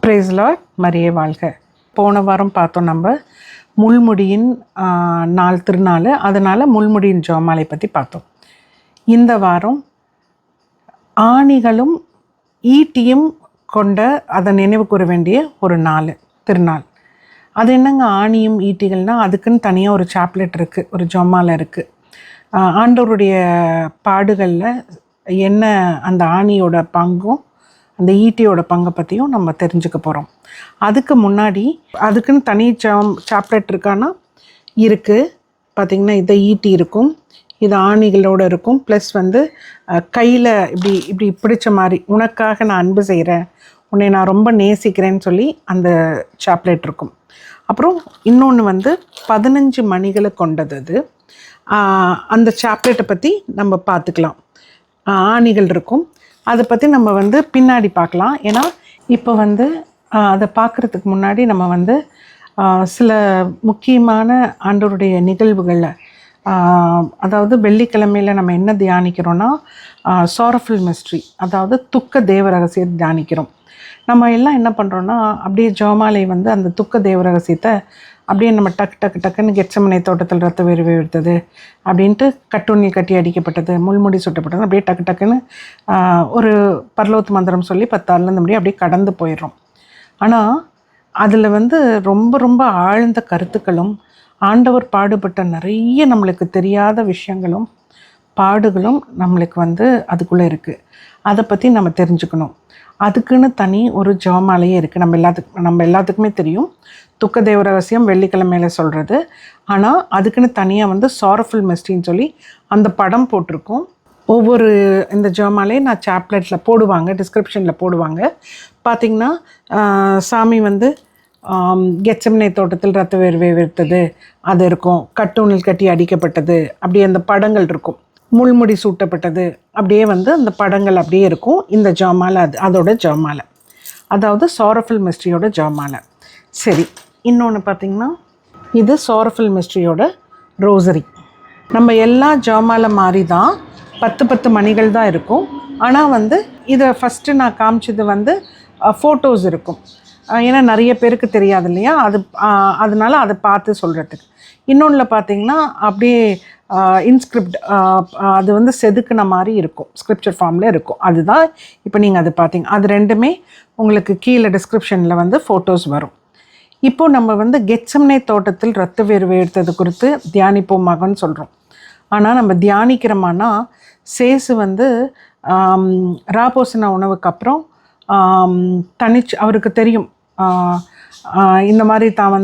Price Lord, மரியே வாழ்க. போன வாரம் பார்த்தோம் நம்ம முள்முடியின் நாள் திருநாள், அதனால் முள்முடியின் ஜெபமாலை பற்றி பார்த்தோம். இந்த வாரம் ஆணிகளும் ஈட்டியும் கொண்ட அதை நினைவு கூற வேண்டிய ஒரு திருநாள். அது என்னங்க ஆணியும் ஈட்டிகள்னால், அதுக்குன்னு தனியாக ஒரு சாப்லெட் இருக்குது, ஒரு ஜெபமாலை இருக்குது. ஆண்டவருடைய பாடுகளில் என்ன அந்த ஆணியோட பங்கும் அந்த ஈட்டியோட பங்கை பற்றியும் நம்ம தெரிஞ்சுக்க போகிறோம். அதுக்கு முன்னாடி அதுக்குன்னு தனி சாப்லெட் இருக்கான்னா இருக்குது. பார்த்திங்கன்னா இதை ஈட்டி இருக்கும், இது ஆணிகளோடு இருக்கும், ப்ளஸ் கையில் இப்படி இப்படி பிடிச்ச மாதிரி உனக்காக நான் அன்பு செய்கிறேன், உன்னை நான் ரொம்ப நேசிக்கிறேன்னு சொல்லி அந்த சாப்லெட் இருக்கும். அப்புறம் இன்னொன்று 15 மணிகளை கொண்டது. அது அந்த சாப்லெட்டை பற்றி நம்ம பார்த்துக்கலாம். ஆணிகள் இருக்கும், அதை பற்றி நம்ம பின்னாடி பார்க்கலாம். ஏன்னா இப்போ அதை பார்க்குறதுக்கு முன்னாடி நம்ம சில முக்கியமான ஆண்டவருடைய நிகழ்வுகளில், அதாவது வெள்ளிக்கிழமையில் நம்ம என்ன தியானிக்கிறோன்னா சாரஃபுல் மிஸ்ட்ரி, அதாவது துக்க தேவ ரகசியத்தை தியானிக்கிறோம். நம்ம எல்லாம் என்ன பண்ணுறோன்னா அப்படியே ஜெபமாலை அந்த துக்க தேவ ரகசியத்தை அப்படியே நம்ம டக்குன்னு கெத்செமனே தோட்டத்தில் ரத்த வேர்வை எடுத்தது அப்படின்ட்டு கட்டுண்ணி கட்டி அடிக்கப்பட்டது, முள்முடி சுட்டப்பட்டது, அப்படியே டக்குன்னு ஒரு பரலோத்து மந்திரம் சொல்லி 10 ஆளுந்து முடியும் அப்படியே கடந்து போயிடுறோம். ஆனால் அதில் ரொம்ப ரொம்ப ஆழ்ந்த கருத்துக்களும், ஆண்டவர் பாடுபட்ட நிறைய நம்மளுக்கு தெரியாத விஷயங்களும் பாடுகளும் நம்மளுக்கு அதுக்குள்ளே இருக்குது. அதை பற்றி நம்ம தெரிஞ்சுக்கணும். அதுக்குன்னு தனி ஒரு ஜெபமாலையே இருக்குது. நம்ம எல்லாத்துக்குமே தெரியும் துக்க தேவ ரகசியம் வெள்ளிக்கிழமையில் சொல்கிறது. ஆனால் அதுக்குன்னு தனியாக சாரஃபுல் மிஸ்ட்ரின்னு சொல்லி அந்த படம் போட்டிருக்கோம். ஒவ்வொரு இந்த ஜெபமாலையை நான் சாப்லெட்டில் போடுவாங்க, டிஸ்கிரிப்ஷனில் போடுவாங்க. பார்த்திங்கன்னா சாமி கெத்செமனே தோட்டத்தில் ரத்த வேர்வை வெறுத்தது அது இருக்கும், கட்டூணில் கட்டி அடிக்கப்பட்டது அப்படி அந்த படங்கள் இருக்கும், முள்முடி சூட்டப்பட்டது அப்படியே அந்த படங்கள் அப்படியே இருக்கும். இந்த ஜெபமாலை அதோட ஜெபமாலை, அதாவது சாரஃபுல் மிஸ்ட்ரியோட ஜெபமாலை. சரி, இன்னொன்று பார்த்திங்கன்னா இது சாரஃபுல் மிஸ்ட்ரியோட ரோசரி. நம்ம எல்லா ஜெபமாலை மாதிரி தான் 10 மணிகள் தான் இருக்கும். ஆனால் இதை ஃபஸ்ட்டு நான் காமிச்சது ஃபோட்டோஸ் இருக்கும். ஏன்னா நிறைய பேருக்கு தெரியாது இல்லையா, அதனால அதை பார்த்து சொல்கிறதுக்கு. இன்னொன்றில் பார்த்திங்கன்னா அப்படியே இன்ஸ்கிரிப்ட், அது செதுக்குன மாதிரி இருக்கும், ஸ்கிரிப்சர் ஃபார்மில் இருக்கும். அதுதான் இப்போ நீங்கள் அது பார்த்தீங்க. அது ரெண்டுமே உங்களுக்கு கீழே டிஸ்கிரிப்ஷனில் ஃபோட்டோஸ் வரும். இப்போது நம்ம கெத்செமனே தோட்டத்தில் ரத்த வேர்வை எடுத்தது குறித்து தியானிப்போமாகன்னு சொல்கிறோம். ஆனால் நம்ம தியானிக்கிறோமானா சேசு ராபோசன உணவுக்கு அப்புறம் அவருக்கு தெரியும் இந்த மாதிரி தான்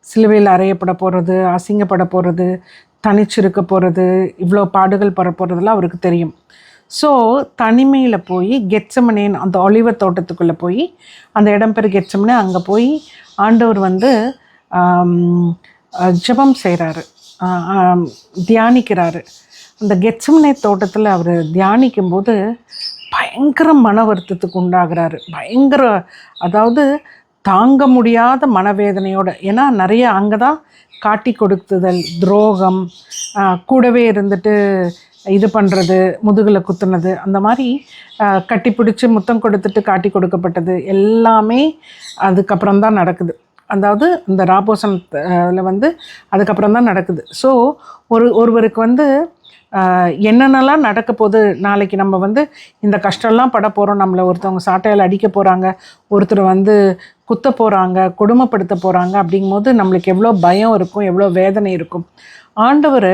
சிலுவையில் அறையப்பட போகிறது, அசிங்கப்பட போகிறது, தனிச்சிருக்க போகிறது, இவ்வளோ பாடுகள் பட போகிறதுலாம் அவருக்கு தெரியும். ஸோ தனிமையில் போய் கெத்செமனேன்னு அந்த ஒலிவ தோட்டத்துக்குள்ளே போய், அந்த இடம் பேர் கெத்செமனே, அங்கே போய் ஆண்டவர் ஜெபம் செய்கிறாரு, தியானிக்கிறாரு. அந்த கெத்செமனே தோட்டத்தில் அவர் தியானிக்கும்போது பயங்கர மன வருத்தத்துக்கு உண்டாகிறாரு. அதாவது தாங்க முடியாத மனவேதனையோடு. ஏன்னா நிறைய அங்கே தான் காட்டி கொடுத்துதல், துரோகம், கூடவே இருந்துட்டு இது பண்ணுறது, முதுகில் குத்துனது, அந்த மாதிரி கட்டி பிடிச்சி முத்தம் கொடுத்துட்டு காட்டி கொடுக்கப்பட்டது எல்லாமே அதுக்கப்புறம் தான் நடக்குது. அதாவது இந்த ராபோசனத்தில் அதுக்கப்புறம் தான் நடக்குது. ஸோ ஒருவருக்கு என்னென்னலாம் நடக்க போகுது, நாளைக்கு நம்ம இந்த கஷ்டம்லாம் பட போகிறோம், நம்மளை ஒருத்தவங்க சாட்டையால் அடிக்க போகிறாங்க, ஒருத்தர் குத்த போகிறாங்க, கொடுமைப்படுத்த போகிறாங்க, அப்படிங்கும்போது நம்மளுக்கு எவ்வளோ பயம் இருக்கும், எவ்வளோ வேதனை இருக்கும். ஆண்டவர்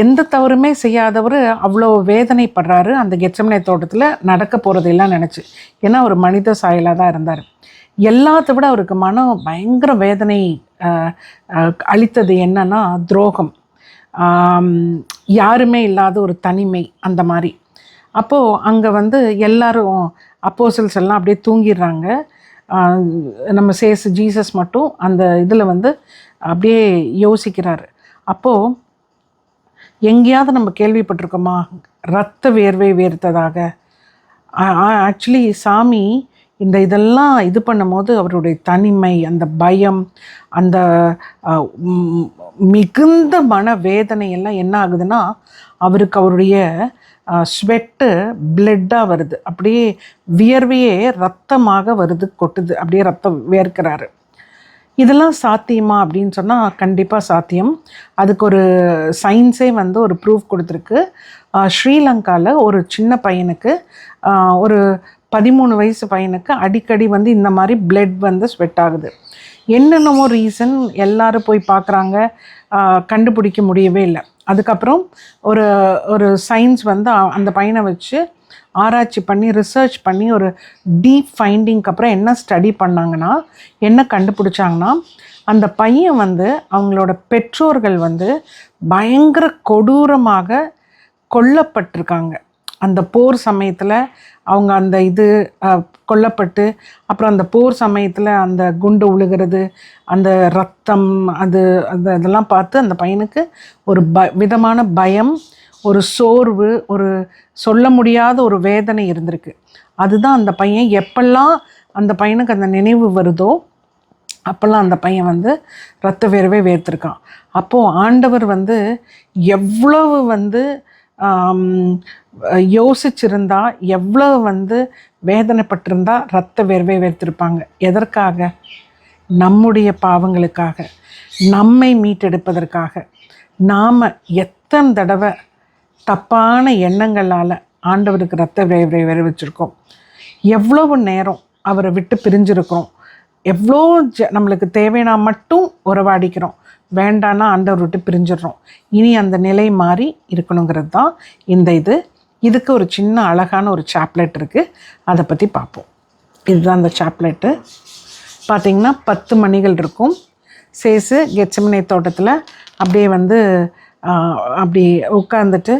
எந்த தவறுமே செய்யாதவர் அவ்வளோ வேதனைப்படுறாரு அந்த கெத்செமனே தோட்டத்தில் நடக்க போகிறதெல்லாம் நினச்சி. ஏன்னா ஒரு மனித சாயலாக தான் இருந்தார். எல்லாத்த விட அவருக்கு மனம் பயங்கர வேதனை அளித்தது என்னன்னா துரோகம், யாருமே இல்லாத ஒரு தனிமை, அந்த மாதிரி. அப்போது அங்கே எல்லாரும் அப்போஸ்தலர்ஸ் எல்லாம் அப்படியே தூங்கிடுறாங்க. நம்ம ஜீசஸ் மட்டும் அந்த இதில் அப்படியே யோசிக்கிறாரு. அப்போது எங்கேயாவது நம்ம கேள்விப்பட்டிருக்கோமா ரத்த வேர்வை வேர்த்ததாக? ஆக்சுவலி சாமி இதெல்லாம் இது பண்ணும்போது அவருடைய தனிமை, அந்த பயம், அந்த மிகுந்த மனவேதனை எல்லாம் என்ன ஆகுதுன்னா, அவருடைய ஸ்வெட்டு பிளட்டாக வருது, அப்படியே வியர்வையே ரத்தமாக வருது, கொட்டுது, அப்படியே ரத்தம் வேர்க்கிறாரு. இதெல்லாம் சாத்தியமா அப்படின்னு சொன்னால் கண்டிப்பாக சாத்தியம். அதுக்கு ஒரு சயின்ஸே வந்து ஒரு ப்ரூஃப் கொடுத்துருக்கு. ஸ்ரீலங்காவில் ஒரு சின்ன பையனுக்கு, ஒரு 13 வயசு பையனுக்கு அடிக்கடி வந்து இந்த மாதிரி பிளட் வந்து ஸ்வெட் ஆகுது. என்னென்னமோ ரீசன் எல்லாரும் போய் பார்க்குறாங்க, கண்டுபிடிக்க முடியவே இல்லை. அதுக்கப்புறம் ஒரு ஒரு சயின்ஸ் வந்து அந்த பையனை வச்சு ஆராய்ச்சி பண்ணி ரிசர்ச் பண்ணி ஒரு டீப் ஃபைண்டிங்க்கு அப்புறம் என்ன ஸ்டடி பண்ணாங்கன்னா, என்ன கண்டுபிடிச்சாங்கன்னா, அந்த பையன் வந்து அவங்களோட பெற்றோர்கள் வந்து பயங்கர கொடூரமாக கொல்லப்பட்டிருக்காங்க. அந்த போர் சமயத்தில் அவங்க அந்த கொல்லப்பட்டு, அப்புறம் அந்த போர் சமயத்தில் அந்த குண்டு உழுகிறது, அந்த ரத்தம், அதெல்லாம் பார்த்து அந்த பையனுக்கு ஒரு விதமான பயம், ஒரு சோர்வு, ஒரு சொல்ல முடியாத ஒரு வேதனை இருந்திருக்கு. அதுதான் அந்த பையன் எப்பெல்லாம் அந்த பையனுக்கு அந்த நினைவு வருதோ அப்போல்லாம் அந்த பையன் வந்து இரத்த வேர்வை வேர்த்திருக்கான். அப்போது ஆண்டவர் வந்து எவ்வளவு வந்து யோசிச்சிருந்தா, எவ்வளவு வந்து வேதனைப்பட்டிருந்தா இரத்த வேர்வை வேர்த்திருப்பாங்க. எதற்காக? நம்முடைய பாவங்களுக்காக, நம்மை மீட்டெடுப்பதற்காக. நாம் எத்தனை தடவை தப்பான எண்ணங்களால் ஆண்டவருக்கு இரத்த வேர்வை வச்சிருக்கோம், எவ்வளவு நேரம் அவரை விட்டு பிரிஞ்சிருக்கிறோம், எவ்வளோ நம்மளுக்கு தேவைன்னா மட்டும் உறவாடிக்கிறோம், வேண்டான்னா ஆண்டவர் விட்டு பிரிஞ்சிடுறோம். இனி அந்த நிலை மாறி இருக்கணுங்கிறது தான் இதுக்கு ஒரு சின்ன அழகான ஒரு சாப்லெட் இருக்குது, அதை பற்றி பார்ப்போம். இதுதான் அந்த சாப்லெட்டு. பார்த்திங்கன்னா 10 மணிகள் இருக்கும். சேசு கெத்செமனே தோட்டத்தில் அப்படியே வந்து அப்படி உட்காந்துட்டு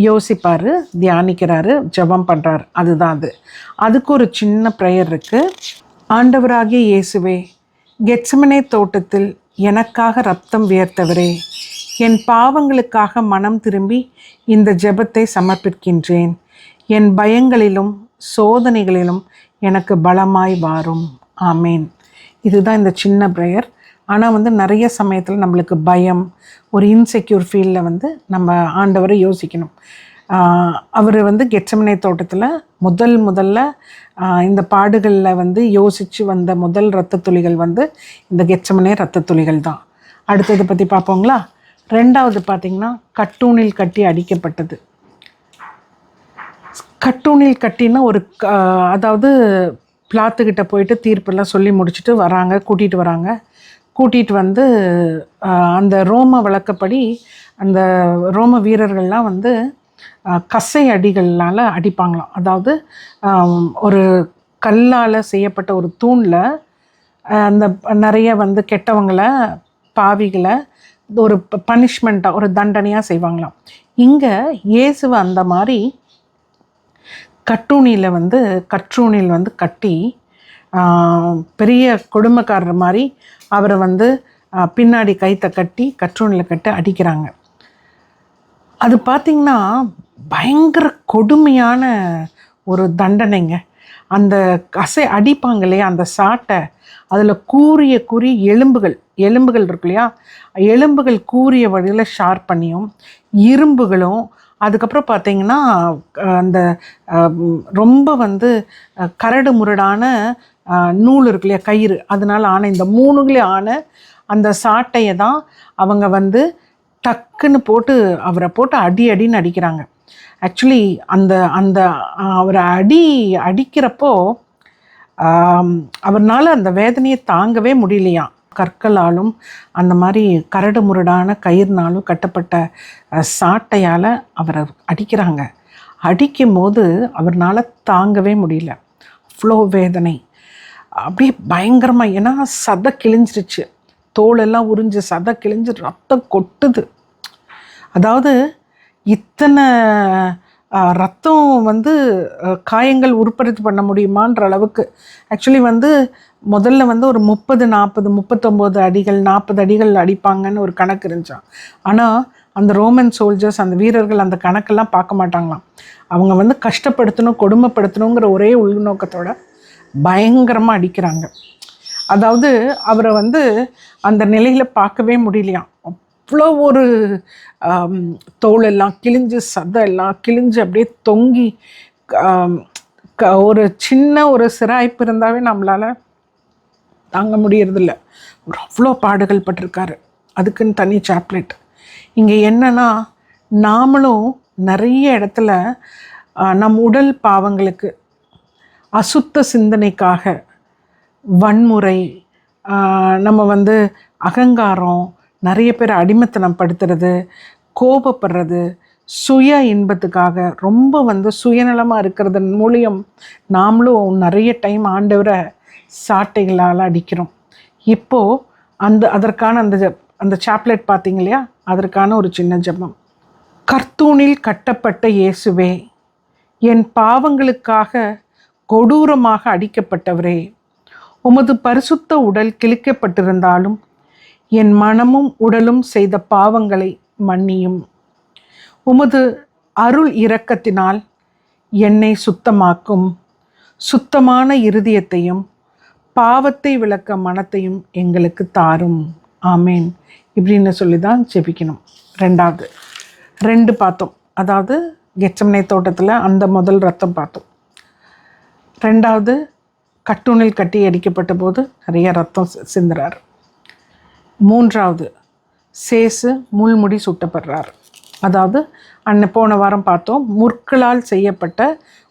யோசிப்பார், தியானிக்கிறாரு, ஜெபம் பண்ணுறாரு. அதுதான் அதுக்கு ஒரு சின்ன ப்ரேயர் இருக்குது. ஆண்டவராகிய இயேசுவே, கெத்செமனே தோட்டத்தில் எனக்காக ரத்தம் வியர்த்தவரே, என் பாவங்களுக்காக மனம் திரும்பி இந்த ஜெபத்தை சமர்ப்பிக்கின்றேன். என் பயங்களிலும் சோதனைகளிலும் எனக்கு பலமாய் வாரும். ஆமேன். இதுதான் இந்த சின்ன ப்ரேயர். ஆனால் வந்து நிறைய சமயத்தில் நம்மளுக்கு பயம், ஒரு இன்செக்யூர் ஃபீல்டில் வந்து நம்ம ஆண்டவரை யோசிக்கணும். அவர் வந்து கெத்செமனே தோட்டத்தில் முதல்ல இந்த பாடுகளில் வந்து யோசித்து வந்த முதல் இரத்த துளிகள் வந்து இந்த கெத்செமனே இரத்த துளிகள் தான். அடுத்தது பற்றி பார்ப்போங்களா? 2வது பார்த்திங்கன்னா கட்டூனில் கட்டி அடிக்கப்பட்டது. கட்டூனில் கட்டினா ஒரு அதாவது பிளாத்துக்கிட்ட போயிட்டு தீர்ப்பெல்லாம் சொல்லி முடிச்சுட்டு வராங்க, கூட்டிகிட்டு வந்து அந்த ரோம வழக்கப்படி அந்த ரோம வீரர்கள்லாம் வந்து கசை அடிகளால் அடிப்பாங்களாம். அதாவது ஒரு கல்லால் செய்யப்பட்ட ஒரு தூணில் அந்த நிறைய வந்து கெட்டவங்களை, பாவிகளை ஒரு பனிஷ்மெண்ட்டாக, ஒரு தண்டனையாக செய்வாங்களாம். இங்கே இயேசுவை அந்த மாதிரி கற்றூணியில் வந்து கட்டி பெரிய கொடுமைக்காரர் மாதிரி அவரை வந்து பின்னாடி கைத்தை கட்டி கற்றூணியில் கட்டி அடிக்கிறாங்க. அது பார்த்திங்கன்னா பயங்கர கொடுமையான ஒரு தண்டனைங்க. அந்த கசை அடிப்பாங்க இல்லையா, அந்த சாட்டை, அதில் கூரிய எலும்புகள் இருக்கு இல்லையா, எலும்புகள் கூரிய வழியில் ஷார்ப் பண்ணியும் இரும்புகளும், அதுக்கப்புறம் பார்த்திங்கன்னா அந்த ரொம்ப வந்து கரடு முரடான நூல் இருக்கு இல்லையா, கயிறு, அதனால் ஆன இந்த 3 ஆன அந்த சாட்டையை தான் அவங்க வந்து டக்குன்னு அவரை போட்டு அடின்னு அடிக்கிறாங்க. ஆக்சுவலி அந்த அவரை அடிக்கிறப்போ அவர்னால் அந்த வேதனையை தாங்கவே முடியலையாம். கற்களாலும் அந்த மாதிரி கரடு முரடான கயிறுனாலும் கட்டப்பட்ட சாட்டையால் அவரை அடிக்கிறாங்க. அடிக்கும் போது அவர்னால் தாங்கவே முடியல, அவ்வளோ வேதனை, அப்படியே பயங்கரமாக. ஏன்னா சதை கிழிஞ்சிருச்சு, தோலெல்லாம் உறிஞ்சு சதை கிழிஞ்சு ரத்தம் கொட்டுது. அதாவது இத்தனை ரத்தம் வந்து காயங்கள் உற்பத்தி பண்ண முடியுமான்ற அளவுக்கு. ஆக்சுவலி வந்து முதல்ல வந்து ஒரு 30, 40, 39 அடிகள், 40 அடிகள் அடிப்பாங்கன்னு ஒரு கணக்கு இருந்துச்சான். ஆனால் அந்த ரோமன் சோல்ஜர்ஸ், அந்த வீரர்கள் அந்த கணக்கெல்லாம் பார்க்க மாட்டாங்களாம். அவங்க வந்து கஷ்டப்படுத்தணும், கொடுமைப்படுத்தணுங்கிற ஒரே உள்நோக்கத்தோட பயங்கரமாக அடிக்கிறாங்க. அதாவது அவரை வந்து அந்த நிலையில் பார்க்கவே முடியலையாம். அவ்வளோ ஒரு தோலெல்லாம் கிழிஞ்சு, சதையெல்லாம் கிழிஞ்சு அப்படியே தொங்கி, ஒரு சின்ன ஒரு சிராய்ப்பு இருந்தாவே நம்மளால் தாங்க முடியறதில்ல. ஒரு அவ்வளோ பாடுகள் பட்டிருக்காரு. அதுக்குன்னு தனி சாப்லெட். இங்கே என்னன்னா, நாமளும் நிறைய இடத்துல நம் உடல் பாவங்களுக்கு, அசுத்த சிந்தனைக்காக, வன்முறை, நம்ம வந்து அகங்காரம், நிறைய பேர் அடிமைத்தனம் படுத்துறது, கோபப்படுறது, சுய இன்பத்துக்காக ரொம்ப வந்து சுயநலமாக இருக்கிறதன் மூலியம் நாமளும் நிறைய டைம் ஆண்டவரை சாட்டைகளால் அடிக்கிறோம். இப்போது அதற்கான அந்த சாப்லெட் பார்த்தீங்க இல்லையா, அதற்கான ஒரு சின்ன ஜெபம். கர்த்தூனில் கட்டப்பட்ட இயேசுவே, என் பாவங்களுக்காக கொடூரமாக அடிக்கப்பட்டவரே, உமது பரிசுத்த உடல் கிழிக்கப்பட்டிருந்தாலும் என் மனமும் உடலும் செய்த பாவங்களை மன்னியும். உமது அருள் இரக்கத்தினால் என்னை சுத்தமாக்கும். சுத்தமான இருதயத்தையும் பாவத்தை விளக்க மனத்தையும் எங்களுக்கு தாரும். ஆமேன். இப்படின்னு சொல்லி தான் ஜெபிக்கணும். 2 பார்த்தோம். அதாவது கெத்செமனே தோட்டத்தில் அந்த முதல் ரத்தம் பார்த்தோம். 2வது கட்டூனில் கட்டி அடிக்கப்பட்ட போது நிறைய ரத்தம் சிந்துறார். 3வது சேசு முள்முடி சுட்டப்படுறார். அதாவது போன வாரம் பார்த்தோம், முற்களால் செய்யப்பட்ட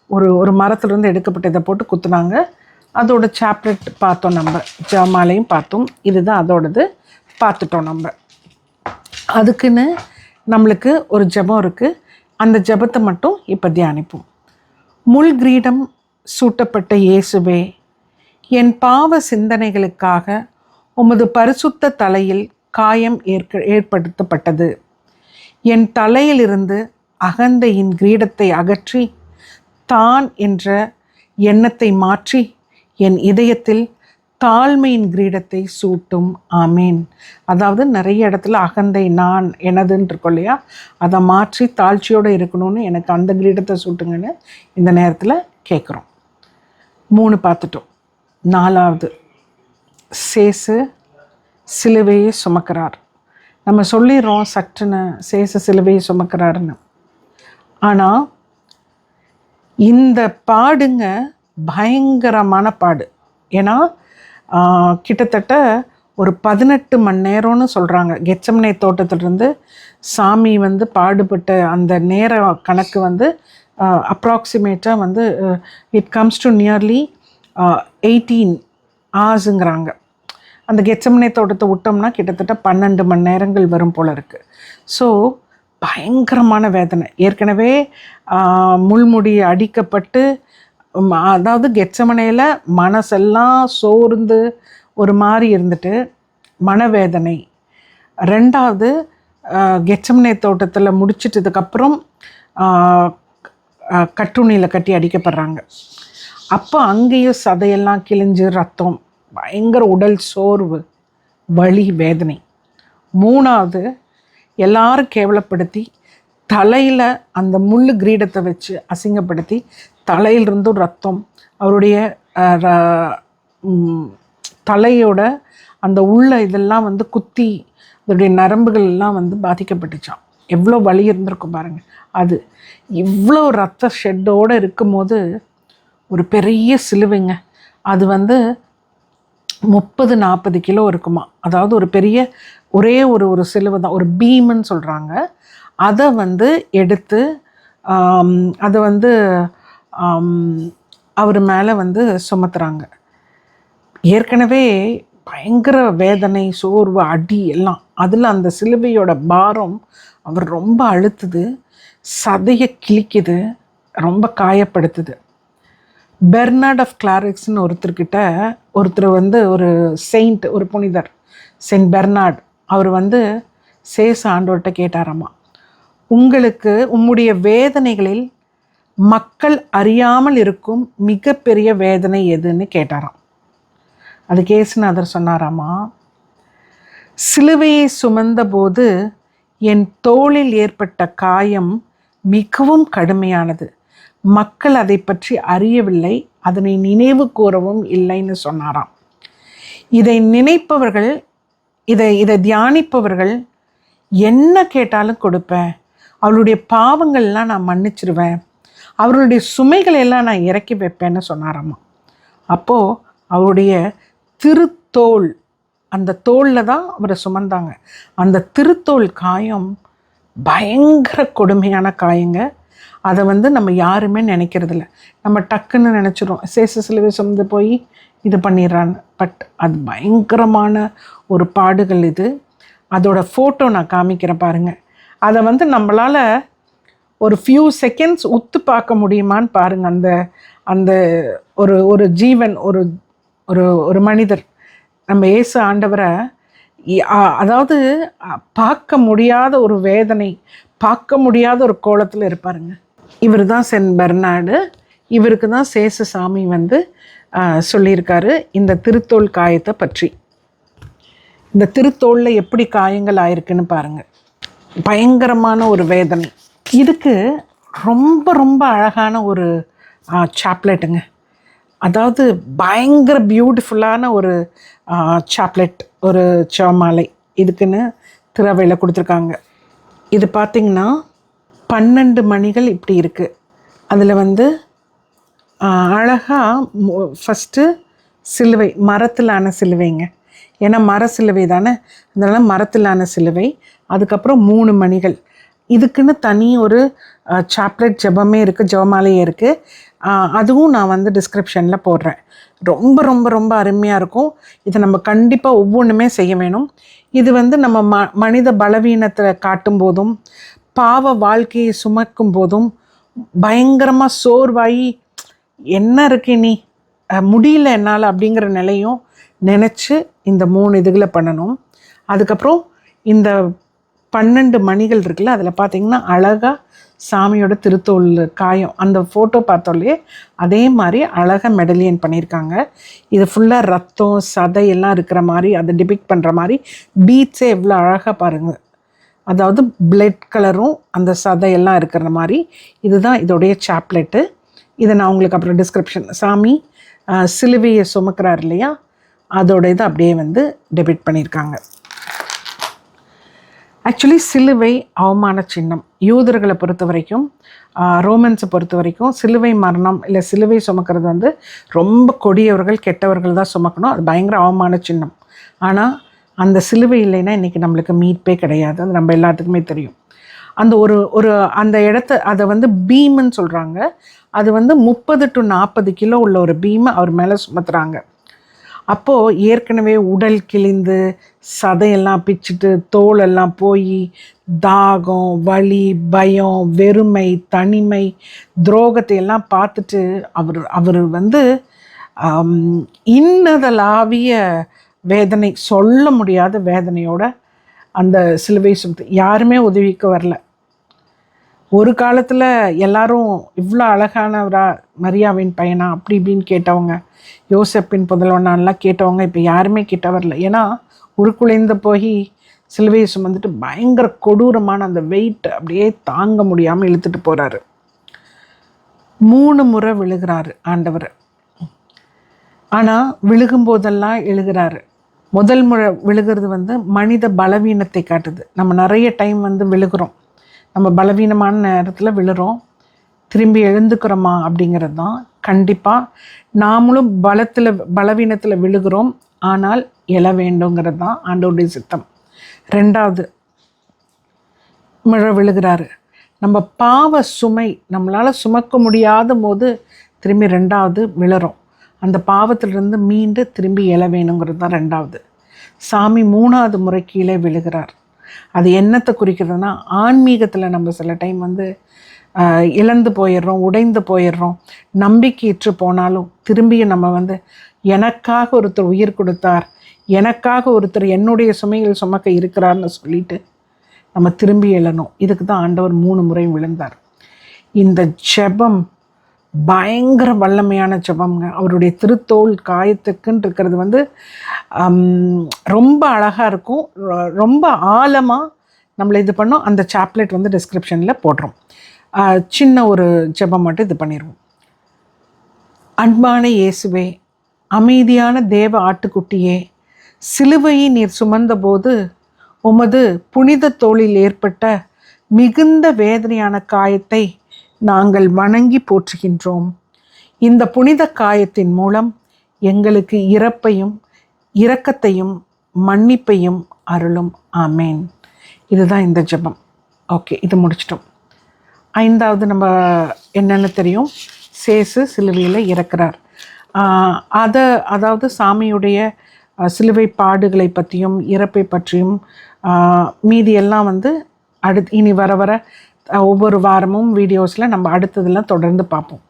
ஒரு மரத்துலேருந்து எடுக்கப்பட்ட இதை போட்டு குத்துனாங்க. அதோட சாப்லெட் பார்த்தோம், நம்ம ஜமாலையும் பார்த்தோம். இதுதான் அதோடது பார்த்துட்டோம். நம்ம அதுக்குன்னு நம்மளுக்கு ஒரு ஜெபம் இருக்குது. அந்த ஜெபத்தை மட்டும் இப்போ தியானிப்போம். முள் கிரீடம் சூட்டப்பட்ட இயேசுவே, என் பாவ சிந்தனைகளுக்காக உமது பரிசுத்த தலையில் காயம் ஏற்படுத்தப்பட்டது. என் தலையிலிருந்து அகந்தையின் கிரீடத்தை அகற்றி தான் என்ற எண்ணத்தை மாற்றி என் இதயத்தில் தாழ்மையின் கிரீடத்தை சூட்டும். ஆமேன். அதாவது நிறைய இடத்துல அகந்தை, நான், எனதுன்னு இருக்கும் இல்லையா, அதை மாற்றி தாழ்ச்சியோடு இருக்கணும்னு எனக்கு அந்த கிரீடத்தை சூட்டுங்கன்னு இந்த நேரத்தில் கேட்குறோம். 3 பார்த்துட்டோம். 4வது சேசு சிலுவையை சுமக்கிறார். நம்ம சொல்லிடுறோம் சற்றுன்னு சேசு சிலுவையை சுமக்கிறாருன்னு. ஆனால் இந்த பாடுங்க பயங்கரமான பாடு. ஏன்னா கிட்டத்தட்ட ஒரு 18 மணி நேரம்னு சொல்கிறாங்க. கெத்செமனே தோட்டத்திலிருந்து சாமி வந்து பாடுபட்ட அந்த நேர கணக்கு வந்து அப்ராக்சிமேட்டாக வந்து இட் கம்ஸ் டு நியர்லி 18 ஹார்ஸுங்கிறாங்க. அந்த கெத்செமனே தோட்டத்தை விட்டோம்னா கிட்டத்தட்ட 12 மணி நேரங்கள் வரும் போல் இருக்குது. ஸோ பயங்கரமான வேதனை. ஏற்கனவே முள்முடி அடிக்கப்பட்டு, அதாவது கெத்செமனேல மனசெல்லாம் சோர்ந்து ஒரு மாதிரி இருந்துட்டு மனவேதனை. 2வது கெத்செமனே தோட்டத்தில் முடிச்சிட்டதுக்கப்புறம் கட்டுணியில் கட்டி அடிக்கப்படுறாங்க. அப்போ அங்கேயும் சதையெல்லாம் கிழிஞ்சு ரத்தம், பயங்கர உடல் சோர்வு, வலி, வேதனை. 3வது எல்லாரும் கேவலப்படுத்தி தலையில் அந்த முள் கிரீடத்தை வச்சு அசிங்கப்படுத்தி தலையிலிருந்தும் ரத்தம், அவருடைய தலையோட அந்த உள்ள இதெல்லாம் வந்து குத்தி அதோடைய நரம்புகள் எல்லாம் வந்து பாதிக்கப்பட்டுச்சான். எவ்வளோ வலி இருந்திருக்கும் பாருங்கள். அது இவ்வளோ ரத்த ஷெட்டோடு இருக்கும்போது ஒரு பெரிய சிலுவைங்க. அது வந்து 30-40 கிலோ இருக்குமா. அதாவது ஒரு பெரிய ஒரே ஒரு சிலுவை தான், ஒரு பீம்னு சொல்கிறாங்க. அதை வந்து எடுத்து அதை வந்து அவர் மேலே வந்து சுமத்துறாங்க. ஏற்கனவே பயங்கர வேதனை, சோர்வு, அடி எல்லாம். அதில் அந்த சிலுவையோட பாரம் அவர் ரொம்ப அழுத்துது, சதையை கிழிக்குது, ரொம்ப காயப்படுத்துது. பெர்னார்ட் ஆஃப் கிளாரிக்ஸ்னு ஒருத்தர் வந்து ஒரு செயிண்ட், ஒரு புனிதர், செயின்ட் பெர்னார்ட். அவர் வந்து சேசு ஆண்டவர்கிட்ட கேட்டாராமா, உங்களுக்கு உம்முடைய வேதனைகளில் மக்கள் அறியாமல் இருக்கும் மிகப்பெரிய வேதனை எதுன்னு கேட்டாராம். அதுக்கு இயேசுநாதர் சொன்னாராமா, சிலுவையை சுமந்த போது என் தோளில் ஏற்பட்ட காயம் மிகவும் கடுமையானது. மக்கள் அதை பற்றி அறியவில்லை, அதனை நினைவு கூறவும் இல்லைன்னு சொன்னாராம். இதை நினைப்பவர்கள், இதை தியானிப்பவர்கள் என்ன கேட்டாலும் கொடுப்பேன், அவளுடைய பாவங்கள்லாம் நான் மன்னிச்சிருவேன், அவர்களுடைய சுமைகளை எல்லாம் நான் இறக்கி வைப்பேன்னு சொன்னாராம்மா. அப்போது அவருடைய திருத்தோல், அந்த தோளில் தான் அவரை சுமந்தாங்க. அந்த திருத்தோல் காயம் பயங்கர கொடுமையான காயங்க. அதை நம்ம யாருமே நினைக்கிறதில்ல. நம்ம டக்குன்னு நினச்சிடும் சேச சிலுவை சுமந்து போய் இது பண்ணிடுறான்னு. பட் அது பயங்கரமான ஒரு பாடுகள். இது அதோட ஃபோட்டோ நான் காமிக்கிறேன் பாருங்கள். அதை நம்மளால் ஒரு ஃபியூ செகண்ட்ஸ் உத்து பார்க்க முடியுமான்னு பாருங்கள். அந்த அந்த ஒரு ஜீவன், ஒரு மனிதர், நம்ம இயேசு ஆண்டவரை அதாவது பார்க்க முடியாத ஒரு வேதனை, பார்க்க முடியாத ஒரு கோலத்தில் இருப்பாருங்க. இவர் தான் சென்ட் பெர்னார்டு. இவருக்கு தான் சேஷசாமி சொல்லியிருக்காரு இந்த திருத்தோல் காயத்தை பற்றி. இந்த திருத்தோலில் எப்படி காயங்கள் ஆயிருக்குன்னு பாருங்கள். பயங்கரமான ஒரு வேதனை. இதுக்கு ரொம்ப ரொம்ப அழகான ஒரு சாப்லெட்டுங்க. அதாவது பயங்கர பியூட்டிஃபுல்லான ஒரு சாப்லெட், ஒரு ஜெபமாலை இதுக்குன்னு திரவையில் கொடுத்துருக்காங்க. இது பார்த்திங்கன்னா 12 மணிகள் இப்படி இருக்குது. அதில் அழகாக ஃபஸ்ட்டு சிலுவை, மரத்திலான சிலுவைங்க. ஏன்னா மர சிலுவை தானே, அதனால் மரத்திலான சிலுவை. அதுக்கப்புறம் 3 மணிகள். இதுக்குன்னு தனி ஒரு சாப்லெட் ஜெபமே இருக்குது, ஜெபமாலையே இருக்குது. அதுவும் நான் டிஸ்கிரிப்ஷனில் போடுறேன். ரொம்ப ரொம்ப ரொம்ப அருமையாக இருக்கும். இதை நம்ம கண்டிப்பாக ஒவ்வொன்றுமே செய்ய வேணும். இது நம்ம மனித பலவீனத்தை காட்டும் போதும், பாவ வாழ்க்கையை சுமக்கும் போதும், பயங்கரமாக சோர்வாகி என்ன இருக்கு நீ முடியல என்னால் அப்படிங்கிற நிலையும் நினச்சி இந்த 3 இதுகளை பண்ணணும். அதுக்கப்புறம் இந்த 12 மணிகள் இருக்குல்ல, அதில் பார்த்திங்கன்னா அழகாக சாமியோட திருத்தோல் காயம், அந்த ஃபோட்டோ பார்த்தோல்லையே அதே மாதிரி அழகாக மெடலியன் பண்ணியிருக்காங்க. இது ஃபுல்லாக ரத்தம் சதையெல்லாம் இருக்கிற மாதிரி, அதை டிபிக்ட் பண்ணுற மாதிரி பீட்ஸே எவ்வளோ அழகாக பாருங்கள். அதாவது பிளட் கலரும் அந்த சதையெல்லாம் இருக்கிற மாதிரி. இதுதான் இதோடைய சாப்லெட்டு. இதை நான் உங்களுக்கு அப்புறம் டிஸ்கிரிப்ஷன், சாமி சிலுவையை சுமக்கிறார் இல்லையா, அதோட இது அப்படியே டெபிட் பண்ணியிருக்காங்க. ஆக்சுவலி சிலுவை அவமான சின்னம். யூதர்களை பொறுத்த வரைக்கும், ரோமன்ஸை பொறுத்த வரைக்கும் சிலுவை மரணம் இல்லை சிலுவை சுமக்கிறது ரொம்ப கொடியவர்கள், கெட்டவர்கள் தான் சுமக்கணும். அது பயங்கர அவமான சின்னம். ஆனால் அந்த சிலுவை இல்லைன்னா இன்றைக்கி நம்மளுக்கு மீட்பே கிடையாது. அது நம்ம எல்லாத்துக்குமே தெரியும். அந்த ஒரு அந்த இடத்த அதை பீம்னு சொல்கிறாங்க. அது 30 to 40 கிலோ உள்ள ஒரு பீமை அவர் மேலே சுமத்துறாங்க. அப்போது ஏற்கனவே உடல் கிழிந்து சதையெல்லாம் பிச்சுட்டு தோலெல்லாம் போய் தாகம், வலி, பயம், வெறுமை, தனிமை, துரோகத்தை எல்லாம் பார்த்துட்டு அவர் இன்னதலாவிய வேதனை, சொல்ல முடியாத வேதனையோட அந்த சிலுவை சுமத்து. யாருமே உதவிக்கு வரல. ஒரு காலத்தில் எல்லாரும் இவ்வளோ அழகானவரா, மரியாவின் பையனா அப்படி இப்படின்னு கேட்டவங்க, யோசப்பின் புதல்வனான்லாம் கேட்டவங்க இப்போ யாருமே கிட்ட வரல. ஏன்னா உருக்குலைந்து போய் சிலுவையை சுமந்துட்டு பயங்கர கொடூரமான அந்த வெயிட் அப்படியே தாங்க முடியாமல் இழுத்துட்டு போகிறாரு. 3 முறை விழுகிறாரு ஆண்டவர். ஆனால் விழுகும்போதெல்லாம் எழுகிறாரு. முதல் முறை விழுகிறது மனித பலவீனத்தை காட்டுது. நம்ம நிறைய டைம் விழுகிறோம், நம்ம பலவீனமான நேரத்தில் விழுறோம், திரும்பி எழுந்துக்கிறோமா அப்படிங்கிறது தான். கண்டிப்பாக நாமளும் பலவீனத்தில் விழுகிறோம், ஆனால் எழ வேண்டுங்கிறது தான் ஆண்டவருடைய சித்தம். 2வது முறை விழுகிறாரு. நம்ம பாவ சுமை நம்மளால் சுமக்க முடியாத போது திரும்பி 2வது விழுறோம். அந்த பாவத்திலிருந்து மீண்டு திரும்பி எழ வேணுங்கிறது தான் 2வது. சாமி 3வது முறை கீழே விழுகிறார். அது என்னத்தை குறிக்கிறதுனா, ஆன்மீகத்தில் நம்ம சில டைம் இழந்து போயிடுறோம், உடைந்து போயிடுறோம். நம்பிக்கையற்று போனாலும் திரும்பியும் நம்ம எனக்காக ஒருத்தர் உயிர் கொடுத்தார், எனக்காக ஒருத்தர் என்னுடைய சுமைகள் சுமக்க இருக்கிறார்னு சொல்லிட்டு நம்ம திரும்பி எழணும். இதுக்கு தான் ஆண்டவர் 3 முறை விழுந்தார். இந்த ஜெபம் பயங்கர வல்லமையான ஜெபம்ங்க. அவருடைய திருத்தோல் காயத்துக்குன்னு இருக்கிறது ரொம்ப அழகாக இருக்கும், ரொம்ப ஆழமாக நம்மளை இது பண்ணோம். அந்த சாப்லெட் டிஸ்கிரிப்ஷனில் போடுறோம். சின்ன ஒரு ஜெபம் மட்டும் இது பண்ணிடுவோம். அன்பான இயேசுவே, அமைதியான தேவ ஆட்டுக்குட்டியே, சிலுவையை நீர் சுமந்தபோது உமது புனித தோளில் ஏற்பட்ட மிகுந்த வேதனையான காயத்தை நாங்கள் வணங்கி போற்றுகின்றோம். இந்த புனித காயத்தின் மூலம் எங்களுக்கு இரக்கத்தையும் மன்னிப்பையும் அருளும். ஆமேன். இதுதான் இந்த ஜெபம். ஓகே, இது முடிச்சிட்டோம். 5வது நம்ம என்னென்னு தெரியும், சேசு சிலுவையில் இறக்குறார். அதாவது சாமியுடைய சிலுவை பாடுகளை பற்றியும் இறப்பை பற்றியும் மீதியெல்லாம் இனி வர ஒவ்வொரு வாரமும் வீடியோஸில் நம்ம அடுத்ததெல்லாம் தொடர்ந்து பார்ப்போம்.